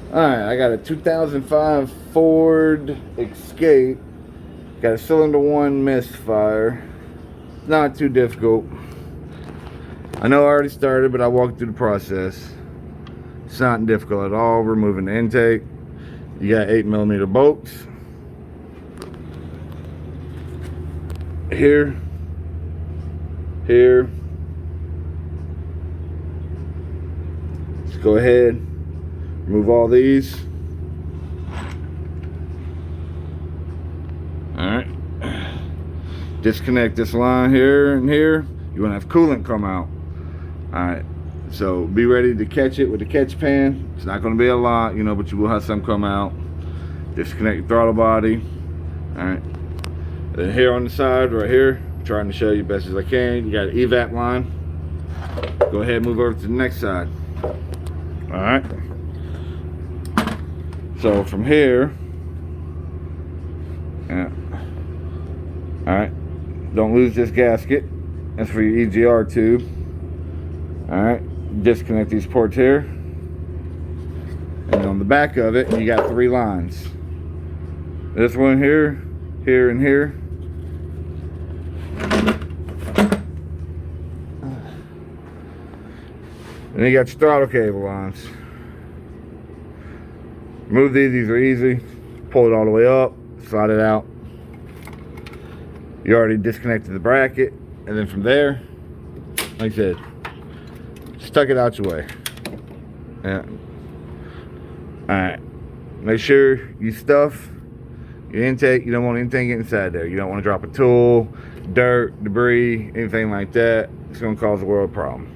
Alright, I got a 2005 Ford Escape. Got a cylinder 1 misfire. Not too difficult. I know I already started, but I walked through the process. It's not difficult at all. Removing the intake. You got 8mm bolts. Here. Here. Let's go ahead. Remove all these. Alright. Disconnect this line here and here. You want to have coolant come out. Alright. So be ready to catch it with the catch pan. It's not going to be a lot, you know, but you will have some come out. Disconnect your throttle body. Alright. Then here on the side, right here, I'm trying to show you best as I can. You got an evap line. Go ahead and move over to the next side. Alright. So from here, yeah. Alright. Don't lose this gasket. That's for your EGR tube. Alright. Disconnect these ports here. And on the back of it, you got 3 lines. This one here, here, and here. And then you got your throttle cable lines. Remove these are easy. Pull it all the way up, slide it out. You already disconnected the bracket, and then from there, like I said, just tuck it out your way. Yeah. Alright. Make sure you stuff your intake. You don't want anything getting inside there. You don't want to drop a tool, dirt, debris, anything like that. It's going to cause a world problem.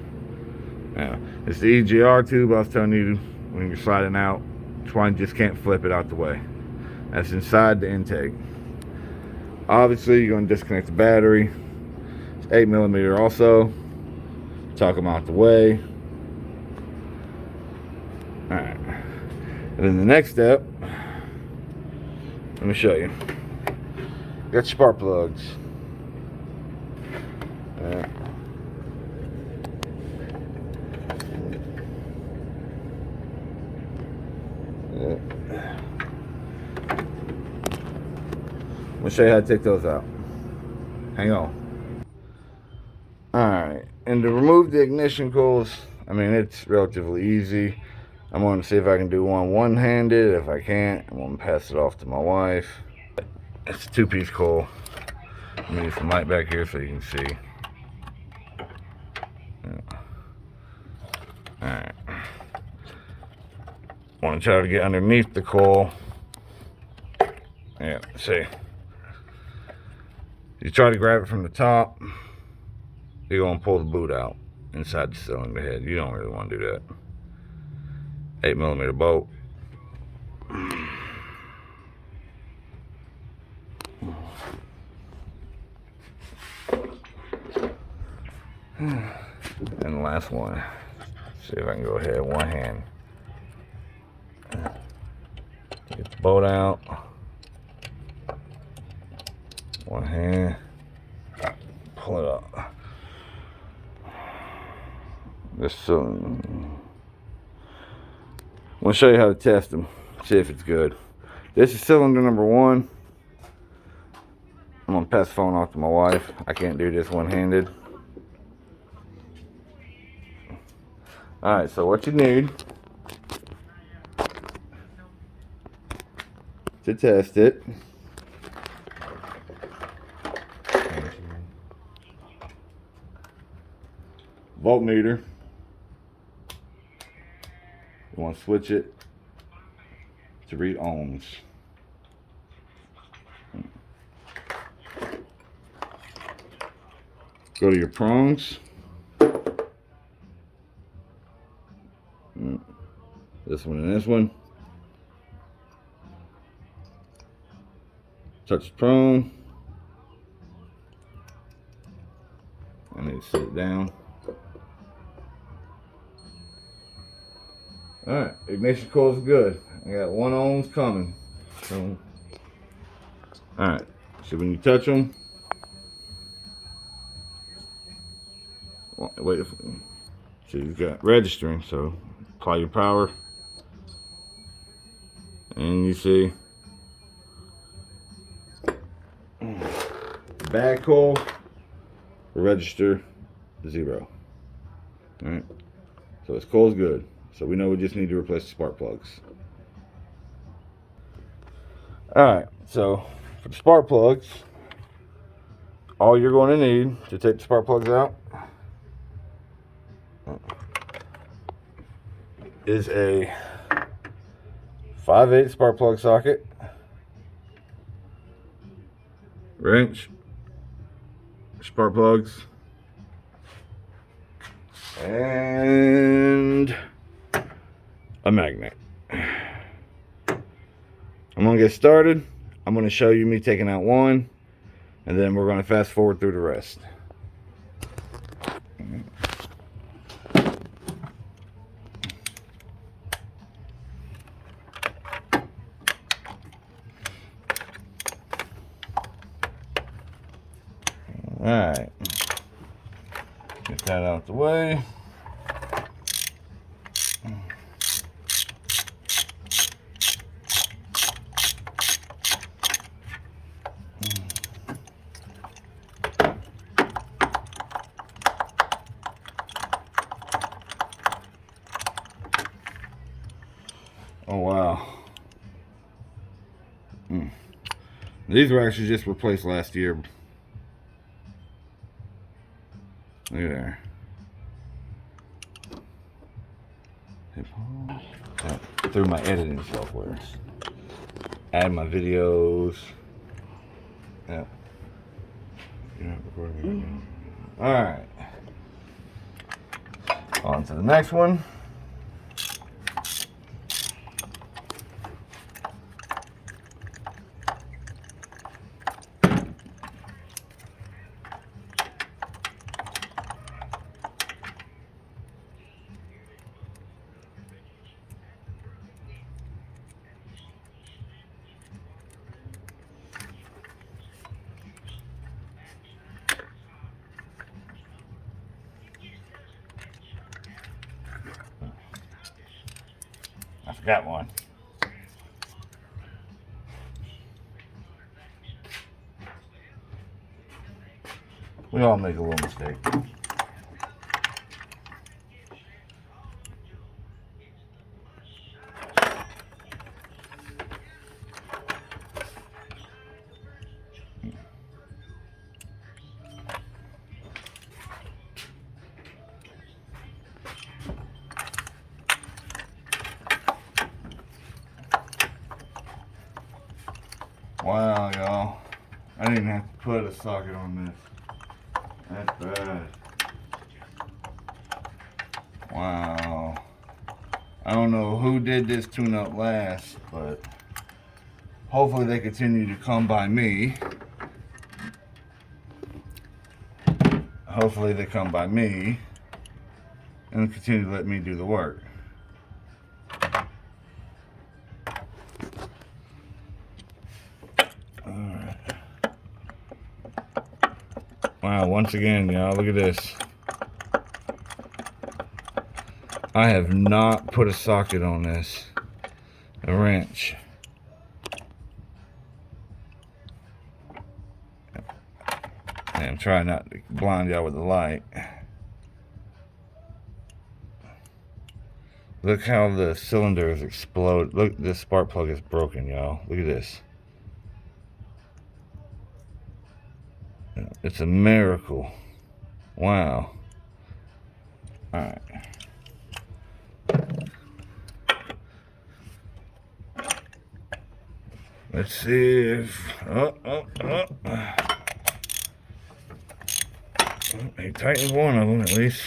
Yeah. It's the EGR tube I was telling you when you're sliding out. That's why you just can't flip it out the way. That's inside the intake. Obviously, you're going to disconnect the battery. It's 8mm also. Tuck them out the way. Alright. And then the next step, let me show you. Got your spark plugs. Yeah. I'm gonna show you how to take those out. Hang on. Alright, and to remove the ignition coils, I mean, it's relatively easy. I'm going to see if I can do one-handed. If I can't, I'm going to pass it off to my wife. It's a 2-piece coil. Let me get some light back here so you can see. Yeah. Alright. Want to try to get underneath the coil. Yeah, see. You try to grab it from the top, you're going to pull the boot out inside the cylinder head. You don't really want to do that. 8mm bolt. And the last one. See if I can go ahead one hand. Get the bolt out. One hand. Pull it up. This cylinder. I'm going to show you how to test them. See if it's good. This is cylinder number 1. I'm going to pass the phone off to my wife. I can't do this one-handed. Alright, so what you need to test it voltmeter. You want to switch it to read ohms. Go to your prongs. This one and this one. Touch the prong. I need to sit it down. Alright, ignition coil is good. I got 1 ohms coming. So, alright, so when you touch them, wait. So you've got registering, so apply your power. And you see bag coil, register 0. Alright, so its coil's good. So we know we just need to replace the spark plugs. Alright, so for the spark plugs, all you're going to need to take the spark plugs out is a 5/8 spark plug socket, wrench, spark plugs, and a magnet. I'm gonna get started. I'm gonna show you me taking out one, and then we're gonna fast forward through the rest. Alright, get that out the way. Oh wow. These were actually just replaced last year. Look at there. Through my editing software. Add my videos. Yeah. You're not recording right now. Alright. On to the next one. I forgot one. We all make a little mistake. Wow, y'all. I didn't have to put a socket on this. That's bad. Wow. I don't know who did this tune-up last, but hopefully they continue to come by me. Hopefully they come by me and continue to let me do the work. Alright. Wow, once again, y'all, look at this. I have not put a socket on this. A wrench. I'm trying not to blind y'all with the light. Look how the cylinders explode. Look, this spark plug is broken, y'all. Look at this. It's a miracle. Wow. Alright. Let's see if... He tightened one of them at least.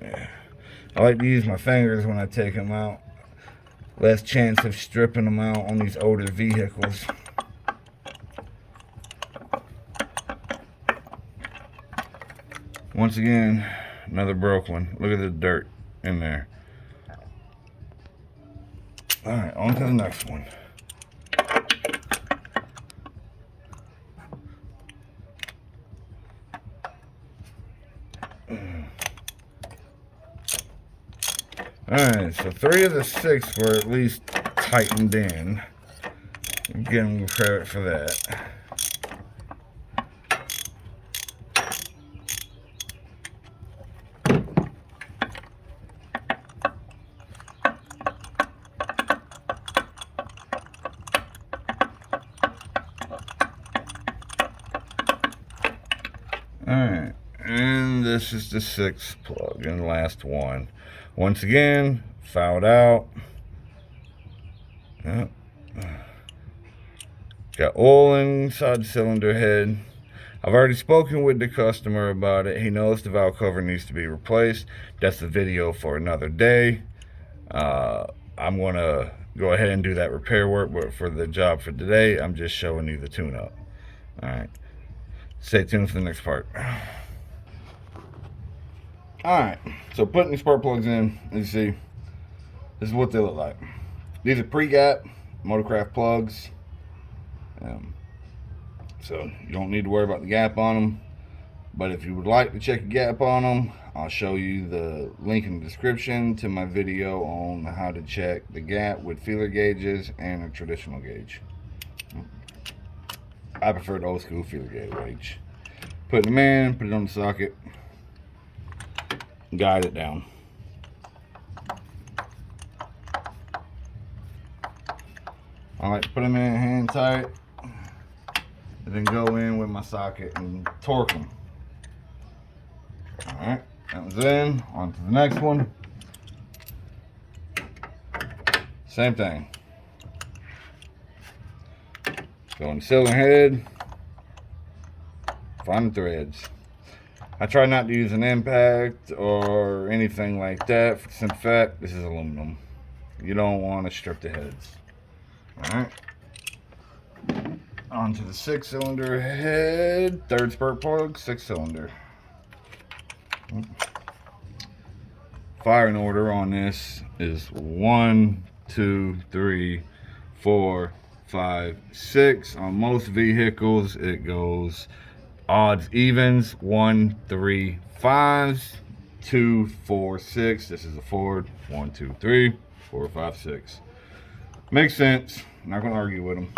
Yeah. I like to use my fingers when I take them out. Less chance of stripping them out on these older vehicles. Once again, another broke one. Look at the dirt in there. Alright, on to the next one. Alright, so 3 of the 6 were at least tightened in. Give them credit for that. Alright, and this is the 6th plug and last one. Once again, fouled out. Yep. Got oil inside the cylinder head. I've already spoken with the customer about it. He knows the valve cover needs to be replaced. That's the video for another day. I'm going to go ahead and do that repair work, but for the job for today, I'm just showing you the tune-up. Alright, stay tuned for the next part. Alright, so putting the spark plugs in, as you see, this is what they look like. These are pre-gap Motorcraft plugs. So you don't need to worry about the gap on them. But if you would like to check a gap on them, I'll show you the link in the description to my video on how to check the gap with feeler gauges and a traditional gauge. I prefer the old school feeler gauge. Put them in, put it on the socket, guide it down. I like to put them in hand tight and then go in with my socket and torque them. Alright, that was in. On to the next one. Same thing. Go in the cylinder head, find the threads. I try not to use an impact or anything like that for the simple fact this is aluminum. You don't want to strip the heads. Alright. On to the 6-cylinder head, 3rd spark plug, 6-cylinder. Firing order on this is 1, 2, 3, 4, 5, 6. On most vehicles, it goes odds, evens, 1, 3, 5s, 2, 4, 6. This is a Ford. 1, 2, 3, 4, 5, 6. Makes sense. I'm not going to argue with them.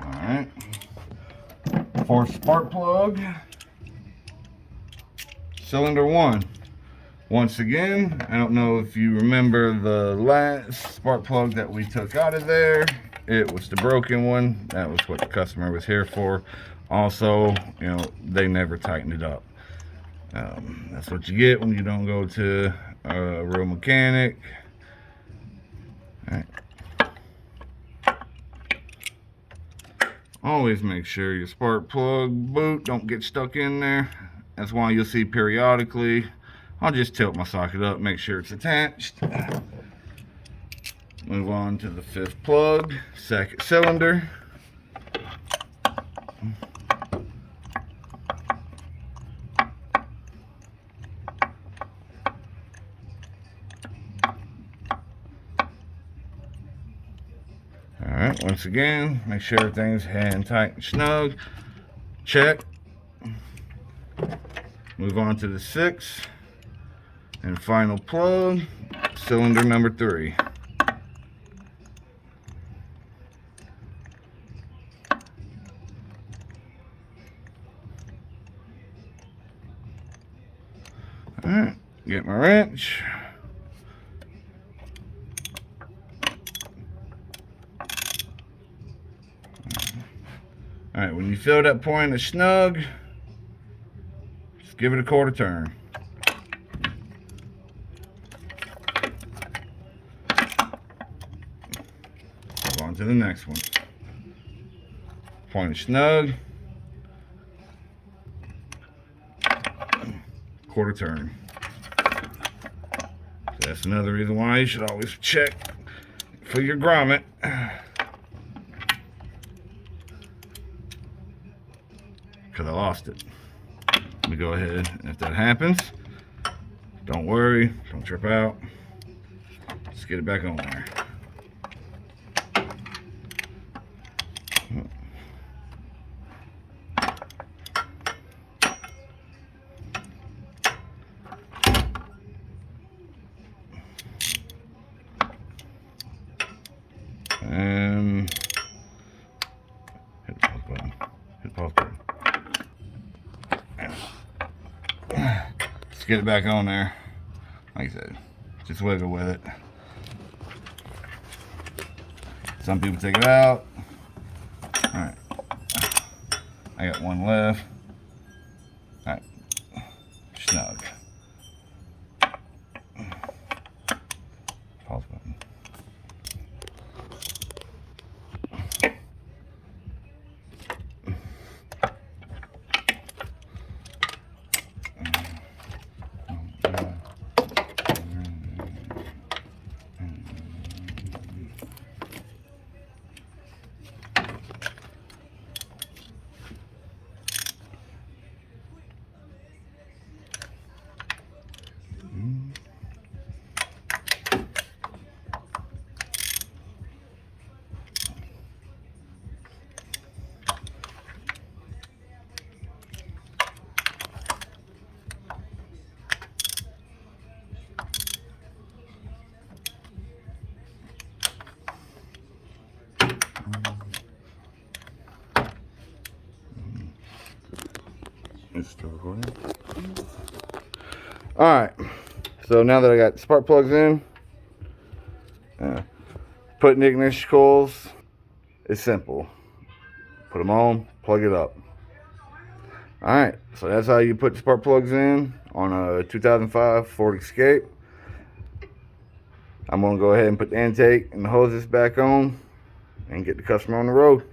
Alright. 4th spark plug. Cylinder 1. Once again, I don't know if you remember the last spark plug that we took out of there. It was the broken one. That was what the customer was here for. Also, you know, they never tightened it up. That's what you get when you don't go to a real mechanic. All right. Always make sure your spark plug boot don't get stuck in there. That's why you'll see periodically, I'll just tilt my socket up, make sure it's attached. Move on to the 5th plug, 2nd cylinder. Alright, once again, make sure everything's hand tight and snug. Check. Move on to the 6th and final plug, cylinder number 3. Alright, get my wrench. Alright, when you feel that point is snug, just give it a 1/4 turn. Move on to the next one. Point is snug, 1/4 turn. So that's another reason why you should always check for your grommet. Because I lost it. Let me go ahead, and if that happens, don't worry, don't trip out. Just get it back on there. get it back on there. Like I said, just wiggle with it. Some people take it out. Alright. I got one left. Alright. Snug. Pause button. It's still recording. Alright, so now that I got spark plugs in, putting ignition coils is simple. Put them on, plug it up. Alright, so that's how you put spark plugs in on a 2005 Ford Escape. I'm going to go ahead and put the intake and the hoses back on and get the customer on the road.